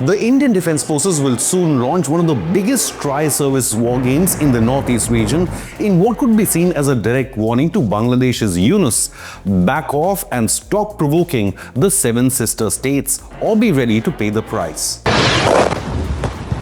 The Indian Defence Forces will soon launch one of the biggest tri-service war games in the northeast region in what could be seen as a direct warning to Bangladesh's Yunus. Back off and stop provoking the seven sister states, or be ready to pay the price.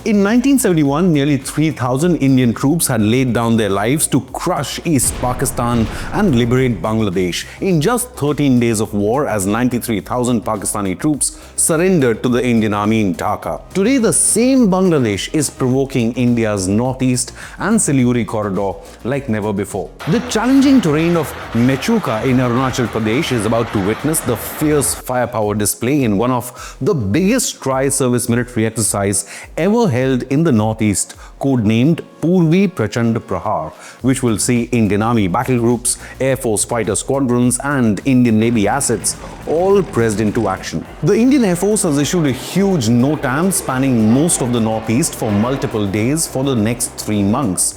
In 1971, nearly 3,000 Indian troops had laid down their lives to crush East Pakistan and liberate Bangladesh in just 13 days of war, as 93,000 Pakistani troops surrendered to the Indian Army in Dhaka. Today, the same Bangladesh is provoking India's northeast and Siliguri Corridor like never before. The challenging terrain of Mechuka in Arunachal Pradesh is about to witness the fierce firepower display in one of the biggest tri-service military exercise ever held in the northeast, codenamed Purvi Prachand Prahar, which will see Indian Army battle groups, Air Force fighter squadrons and Indian Navy assets all pressed into action. The Indian Air Force has issued a huge NOTAM spanning most of the northeast for multiple days for the next 3 months.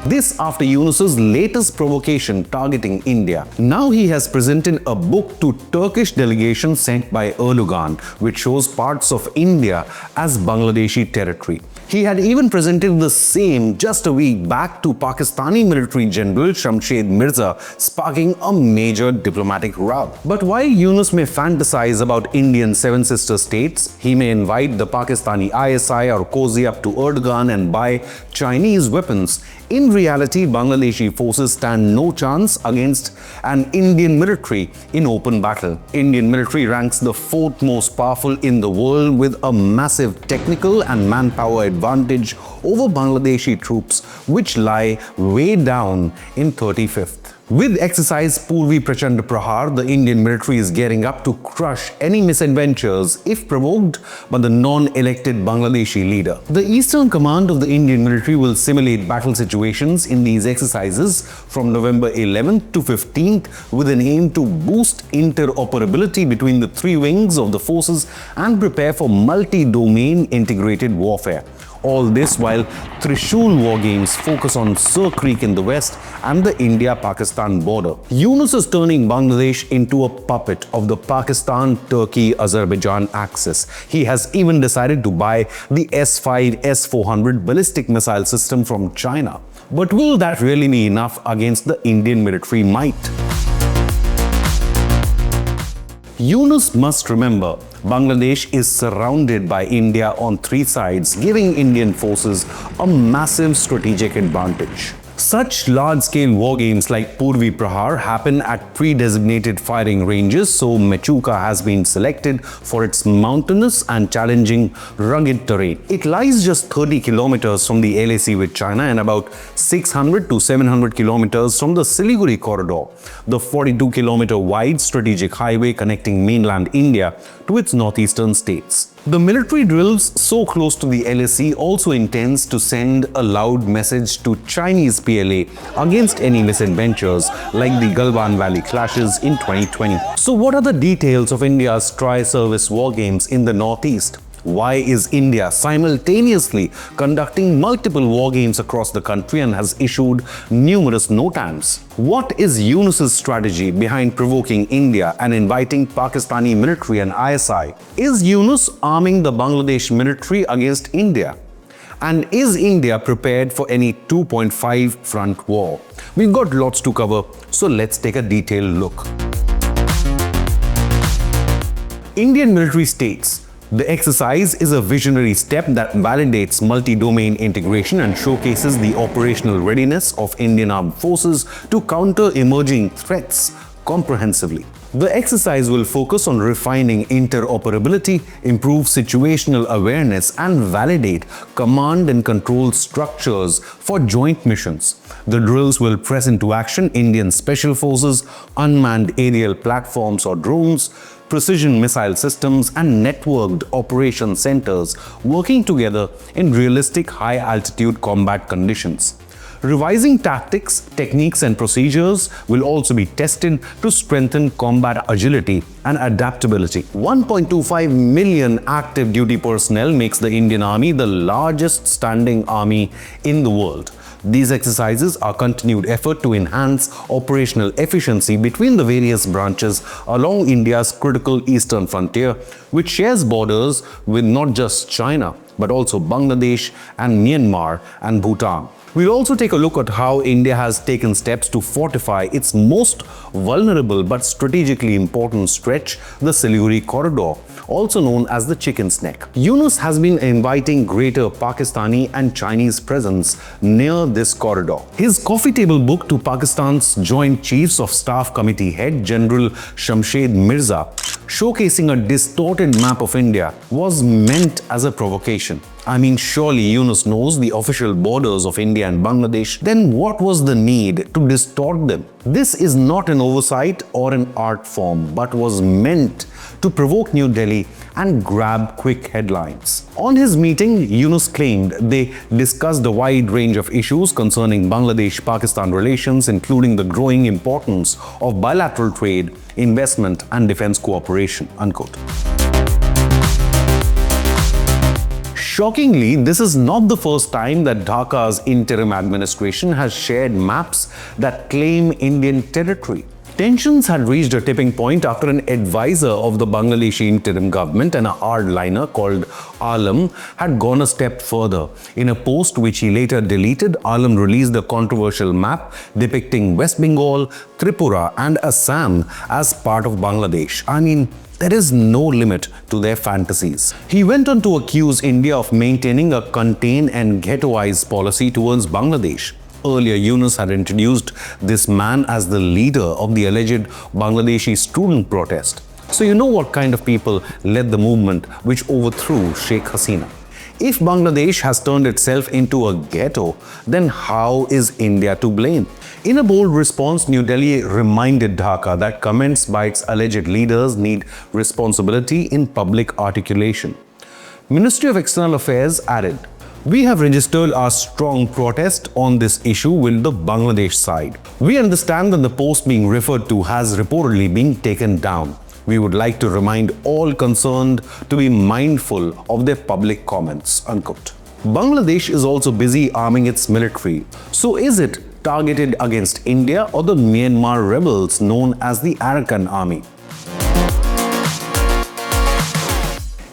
This after Yunus's latest provocation targeting India. Now he has presented a book to Turkish delegation sent by Erdogan, which shows parts of India as Bangladeshi territory. He had even presented the same just a week back to Pakistani military general Shamshed Mirza, sparking a major diplomatic row. But while Yunus may fantasize about Indian seven sister states, he may invite the Pakistani ISI or cozy up to Erdogan and buy Chinese weapons. In reality, Bangladeshi forces stand no chance against an Indian military in open battle. Indian military ranks the 4th most powerful in the world with a massive technical and manpower advantage over Bangladeshi troops, which lie way down in 35th. With exercise Purvi Prachand Prahar, the Indian military is gearing up to crush any misadventures, if provoked, by the non-elected Bangladeshi leader. The Eastern Command of the Indian military will simulate battle situations in these exercises from November 11th to 15th with an aim to boost interoperability between the 3 wings of the forces and prepare for multi-domain integrated warfare. All this while Trishul war games focus on Sur Creek in the west and the India-Pakistan border. Yunus is turning Bangladesh into a puppet of the Pakistan-Turkey-Azerbaijan axis. He has even decided to buy the S-5, S-400 ballistic missile system from China. But will that really be enough against the Indian military might? Yunus must remember, Bangladesh is surrounded by India on 3 sides, giving Indian forces a massive strategic advantage. Such large-scale war games like Purvi Prahar happen at pre-designated firing ranges, so Mechuka has been selected for its mountainous and challenging rugged terrain. It lies just 30 kilometers from the LAC with China and about 600 to 700 kilometers from the Siliguri Corridor, the 42-kilometer wide strategic highway connecting mainland India to its northeastern states. The military drills so close to the LAC also intends to send a loud message to Chinese PLA against any misadventures like the Galwan Valley clashes in 2020. So what are the details of India's tri-service war games in the northeast? Why is India simultaneously conducting multiple war games across the country and has issued numerous NOTAMs? What is Yunus's strategy behind provoking India and inviting Pakistani military and ISI? Is Yunus arming the Bangladesh military against India? And is India prepared for any 2.5 front war? We've got lots to cover, so let's take a detailed look. Indian military states, the exercise is a visionary step that validates multi-domain integration and showcases the operational readiness of Indian armed forces to counter emerging threats comprehensively. The exercise will focus on refining interoperability, improve situational awareness, and validate command and control structures for joint missions. The drills will press into action Indian special forces, unmanned aerial platforms or drones, precision missile systems, and networked operation centers working together in realistic high-altitude combat conditions. Revising tactics, techniques, and procedures will also be tested to strengthen combat agility and adaptability. 1.25 million active duty personnel makes the Indian Army the largest standing army in the world. These exercises are continued effort to enhance operational efficiency between the various branches along India's critical eastern frontier, which shares borders with not just China, but also Bangladesh and Myanmar and Bhutan. We'll also take a look at how India has taken steps to fortify its most vulnerable but strategically important stretch, the Siliguri Corridor, also known as the Chicken's Neck. Yunus has been inviting greater Pakistani and Chinese presence near this corridor. His coffee table book to Pakistan's Joint Chiefs of Staff Committee head General Shamshed Mirza, showcasing a distorted map of India, was meant as a provocation. I mean, surely Yunus knows the official borders of India and Bangladesh. Then what was the need to distort them? This is not an oversight or an art form, but was meant to provoke New Delhi and grab quick headlines. On his meeting, Yunus claimed they discussed a wide range of issues concerning Bangladesh-Pakistan relations, including the growing importance of bilateral trade, investment and defense cooperation, unquote. Shockingly, this is not the first time that Dhaka's interim administration has shared maps that claim Indian territory. Tensions had reached a tipping point after an advisor of the Bangladeshi interim government and a hardliner called Alam had gone a step further. In a post which he later deleted, Alam released a controversial map depicting West Bengal, Tripura and Assam as part of Bangladesh. I mean, there is no limit to their fantasies. He went on to accuse India of maintaining a contain and ghettoize policy towards Bangladesh. Earlier, Yunus had introduced this man as the leader of the alleged Bangladeshi student protest. So you know what kind of people led the movement which overthrew Sheikh Hasina. If Bangladesh has turned itself into a ghetto, then how is India to blame? In a bold response, New Delhi reminded Dhaka that comments by its alleged leaders need responsibility in public articulation. Ministry of External Affairs added, "We have registered our strong protest on this issue with the Bangladesh side. We understand that the post being referred to has reportedly been taken down. We would like to remind all concerned to be mindful of their public comments," unquote. Bangladesh is also busy arming its military. So is it targeted against India or the Myanmar rebels known as the Arakan Army?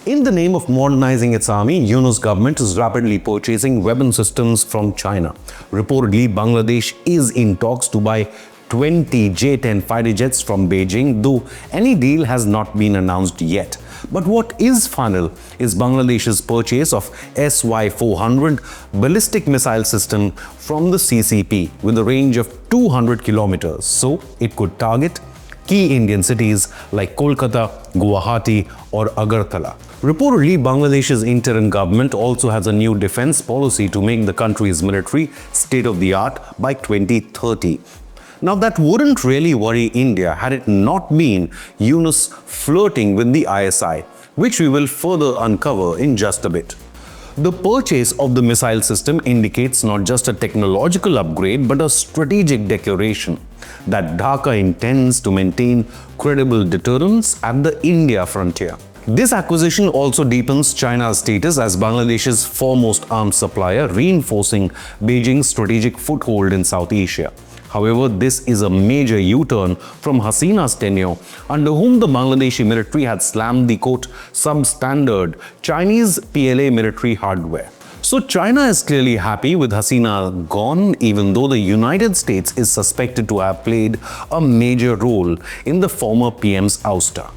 In the name of modernizing its army, Yunus government is rapidly purchasing weapon systems from China. Reportedly, Bangladesh is in talks to buy 20 J-10 fighter jets from Beijing, though any deal has not been announced yet. But what is final is Bangladesh's purchase of SY-400 ballistic missile system from the CCP with a range of 200 kilometers, so it could target key Indian cities like Kolkata, Guwahati or Agartala. Reportedly, Bangladesh's interim government also has a new defense policy to make the country's military state-of-the-art by 2030. Now, that wouldn't really worry India had it not been Yunus flirting with the ISI, which we will further uncover in just a bit. The purchase of the missile system indicates not just a technological upgrade but a strategic declaration that Dhaka intends to maintain credible deterrence at the India frontier. This acquisition also deepens China's status as Bangladesh's foremost arms supplier, reinforcing Beijing's strategic foothold in South Asia. However, this is a major U-turn from Hasina's tenure, under whom the Bangladeshi military had slammed the quote substandard Chinese PLA military hardware. So China is clearly happy with Hasina gone, even though the United States is suspected to have played a major role in the former PM's ouster.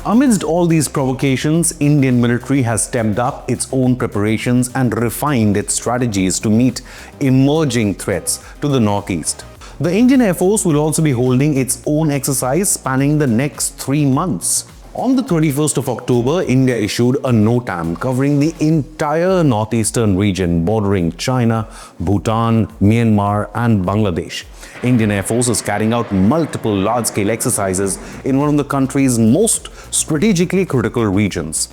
Amidst all these provocations, Indian military has stepped up its own preparations and refined its strategies to meet emerging threats to the northeast. The Indian Air Force will also be holding its own exercise spanning the next 3 months. On the 21st of October, India issued a NOTAM covering the entire northeastern region bordering China, Bhutan, Myanmar and Bangladesh. Indian Air Force is carrying out multiple large-scale exercises in one of the country's most strategically critical regions.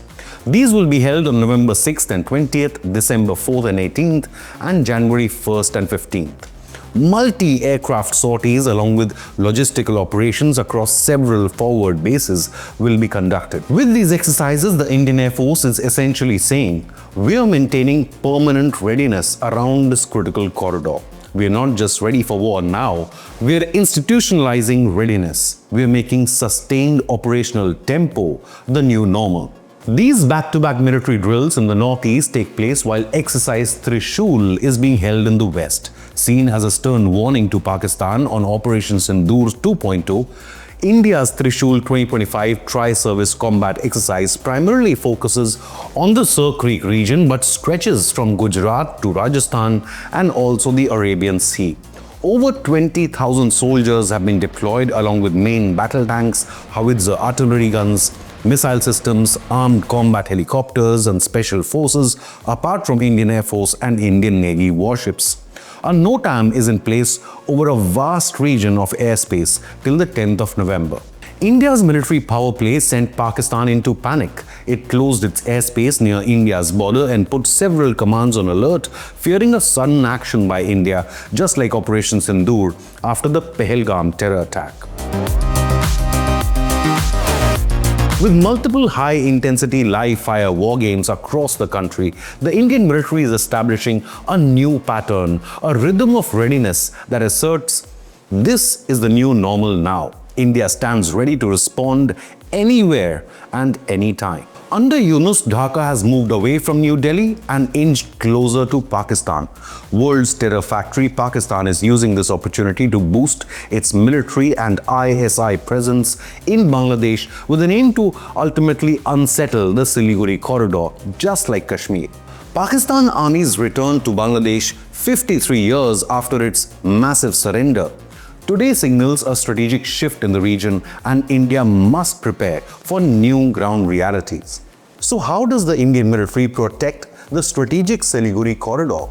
These will be held on November 6th and 20th, December 4th and 18th, and January 1st and 15th. Multi-aircraft sorties along with logistical operations across several forward bases will be conducted. With these exercises, the Indian Air Force is essentially saying, we are maintaining permanent readiness around this critical corridor. We are not just ready for war now, we are institutionalizing readiness. We are making sustained operational tempo the new normal. These back-to-back military drills in the northeast take place while exercise Trishul is being held in the west. Seen as a stern warning to Pakistan on Operation Sindoor 2.0, India's Trishul 2025 Tri-Service Combat Exercise primarily focuses on the Sir Creek region but stretches from Gujarat to Rajasthan and also the Arabian Sea. Over 20,000 soldiers have been deployed along with main battle tanks, howitzer artillery guns, missile systems, armed combat helicopters and special forces, apart from Indian Air Force and Indian Navy warships. A NOTAM is in place over a vast region of airspace till the 10th of November. India's military power play sent Pakistan into panic. It closed its airspace near India's border and put several commands on alert, fearing a sudden action by India, just like Operation Sindoor after the Pahalgam terror attack. With multiple high-intensity live-fire war games across the country, the Indian military is establishing a new pattern, a rhythm of readiness that asserts this is the new normal now. India stands ready to respond anywhere and anytime. Under Yunus, Dhaka has moved away from New Delhi and inched closer to Pakistan. World's terror factory, Pakistan is using this opportunity to boost its military and ISI presence in Bangladesh with an aim to ultimately unsettle the Siliguri Corridor, just like Kashmir. Pakistan Army's return to Bangladesh 53 years after its massive surrender today signals a strategic shift in the region, and India must prepare for new ground realities. So how does the Indian military protect the strategic Siliguri Corridor?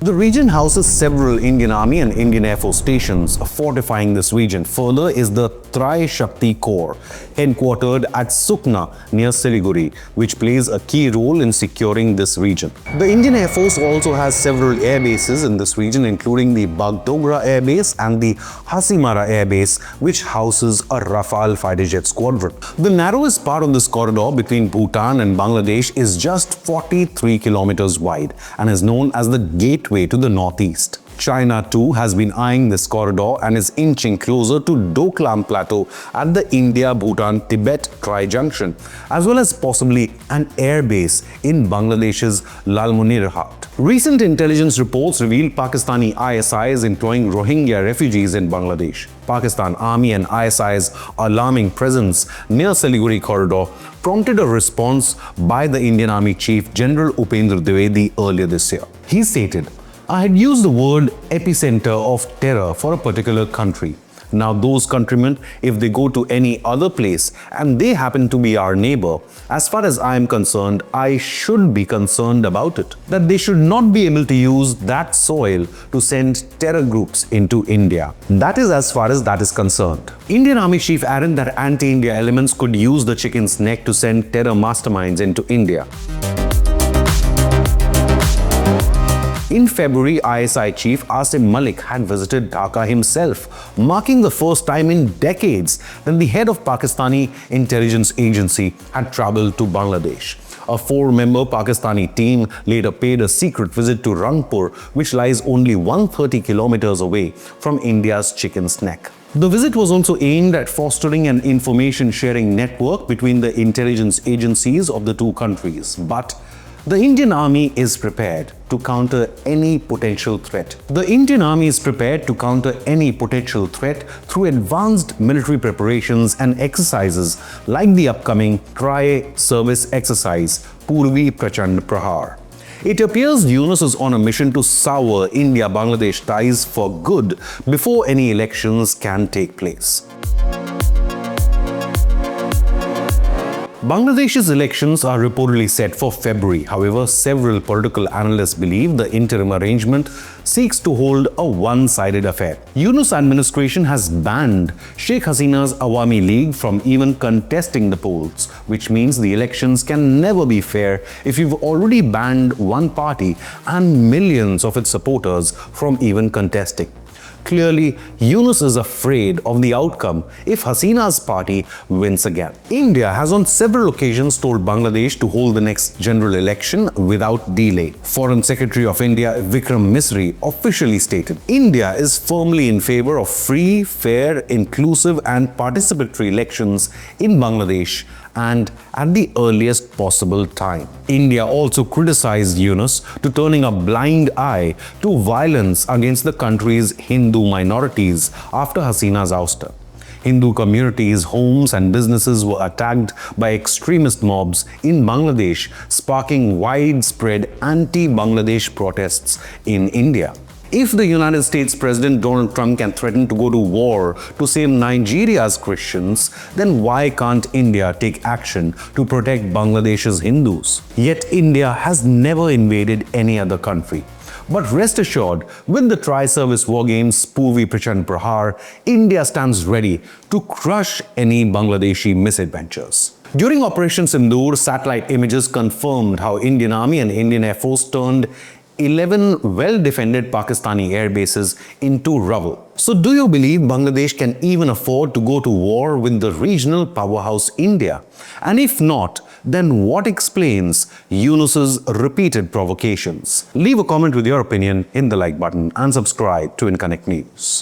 The region houses several Indian Army and Indian Air Force stations. Fortifying this region further is the Tri-Shakti Corps, headquartered at Sukna near Siliguri, which plays a key role in securing this region. The Indian Air Force also has several air bases in this region, including the Bagdogra Air Base and the Hasimara Air Base, which houses a Rafale fighter jet squadron. The narrowest part of this corridor between Bhutan and Bangladesh is just 43 kilometers wide and is known as the gateway to the northeast. China too has been eyeing this corridor and is inching closer to Doklam Plateau at the India-Bhutan-Tibet Tri-Junction, as well as possibly an air base in Bangladesh's Lalmonirhat. Recent intelligence reports reveal Pakistani ISI is employing Rohingya refugees in Bangladesh. Pakistan Army and ISI's alarming presence near Siliguri Corridor prompted a response by the Indian Army Chief General Upendra Dwivedi earlier this year. He stated, I had used the word epicenter of terror for a particular country. Now those countrymen, if they go to any other place and they happen to be our neighbor, as far as I am concerned, I should be concerned about it. That they should not be able to use that soil to send terror groups into India. That is as far as that is concerned. Indian Army Chief added that anti-India elements could use the chicken's neck to send terror masterminds into India. In February, ISI Chief Asim Malik had visited Dhaka himself, marking the first time in decades that the head of Pakistani intelligence agency had travelled to Bangladesh. A 4-member Pakistani team later paid a secret visit to Rangpur, which lies only 130 kilometers away from India's chicken's neck. The visit was also aimed at fostering an information-sharing network between the intelligence agencies of the two countries. But the Indian Army is prepared to counter any potential threat. The Indian Army is prepared to counter any potential threat through advanced military preparations and exercises like the upcoming Tri-Service Exercise, Purvi Prachand Prahar. It appears Yunus is on a mission to sour India-Bangladesh ties for good before any elections can take place. Bangladesh's elections are reportedly set for February. However, several political analysts believe the interim arrangement seeks to hold a one-sided affair. Yunus administration has banned Sheikh Hasina's Awami League from even contesting the polls, which means the elections can never be fair if you've already banned one party and millions of its supporters from even contesting. Clearly, Yunus is afraid of the outcome if Hasina's party wins again. India has on several occasions told Bangladesh to hold the next general election without delay. Foreign Secretary of India Vikram Misri officially stated, India is firmly in favor of free, fair, inclusive and participatory elections in Bangladesh and at the earliest possible time. India also criticized Yunus to turning a blind eye to violence against the country's Hindu minorities after Hasina's ouster. Hindu communities, homes and businesses were attacked by extremist mobs in Bangladesh, sparking widespread anti-Bangladesh protests in India. If the United States President Donald Trump can threaten to go to war to save Nigeria's Christians, then why can't India take action to protect Bangladesh's Hindus? Yet India has never invaded any other country. But rest assured, with the tri-service war games Purvi Prachand Prahar, India stands ready to crush any Bangladeshi misadventures. During Operation Sindoor, satellite images confirmed how Indian Army and Indian Air Force turned 11 well-defended Pakistani air bases into rubble. So do you believe Bangladesh can even afford to go to war with the regional powerhouse India? And if not, then what explains Yunus's repeated provocations? Leave a comment with your opinion in the like button and subscribe to Inconnect News.